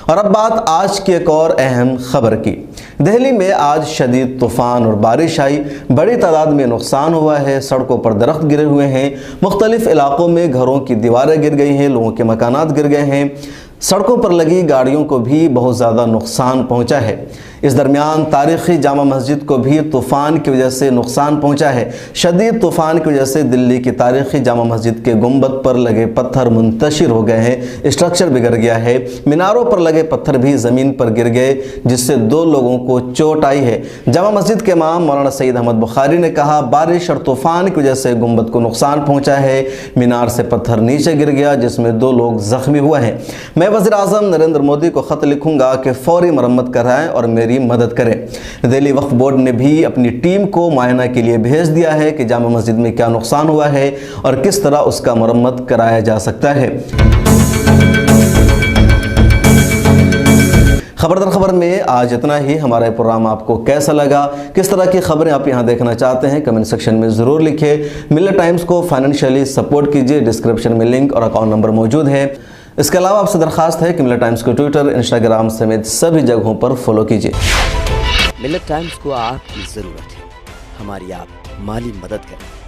اور اب بات آج کی ایک اور اہم خبر کی۔ دہلی میں آج شدید طوفان اور بارش آئی، بڑی تعداد میں نقصان ہوا ہے، سڑکوں پر درخت گرے ہوئے ہیں، مختلف علاقوں میں گھروں کی دیواریں گر گئی ہیں، لوگوں کے مکانات گر گئے ہیں، سڑکوں پر لگی گاڑیوں کو بھی بہت زیادہ نقصان پہنچا ہے۔ اس درمیان تاریخی جامع مسجد کو بھی طوفان کی وجہ سے نقصان پہنچا ہے۔ شدید طوفان کی وجہ سے دلی کی تاریخی جامع مسجد کے گنبد پر لگے پتھر منتشر ہو گئے ہیں، اسٹرکچر بگڑ گیا ہے، میناروں پر لگے پتھر بھی زمین پر گر گئے جس سے 2 لوگوں کو چوٹ آئی ہے۔ جامع مسجد کے امام مولانا سید احمد بخاری نے کہا، بارش اور طوفان کی وجہ سے گنبد کو نقصان پہنچا ہے، مینار سے پتھر نیچے گر گیا جس میں 2 لوگ زخمی ہوئے ہیں۔ میں وزیر اعظم نریندر مودی کو خط لکھوں گا کہ فوری مرمت کرائیں اور میری مدد کریں۔ دہلی وقف بورڈ نے بھی اپنی ٹیم کو معائنہ کے لیے بھیج دیا ہے کہ جامع مسجد میں کیا نقصان ہوا ہے اور کس طرح اس کا مرمت کرایا جا سکتا ہے۔ خبر در خبر میں آج اتنا ہی۔ ہمارا یہ پروگرام آپ کو کیسا لگا، کس طرح کی خبریں آپ یہاں دیکھنا چاہتے ہیں، کمنٹ سیکشن میں ضرور لکھیں۔ ملت ٹائمز کو فائنینشلی سپورٹ کیجئے، ڈسکرپشن میں لنک اور اکاؤنٹ نمبر موجود ہے۔ اس کے علاوہ آپ سے درخواست ہے کہ ملت ٹائمز کو ٹویٹر، انسٹاگرام سمیت سبھی جگہوں پر فالو کیجئے۔ ملت ٹائمز کو آپ کی ضرورت ہے، ہماری آپ مالی مدد کریں۔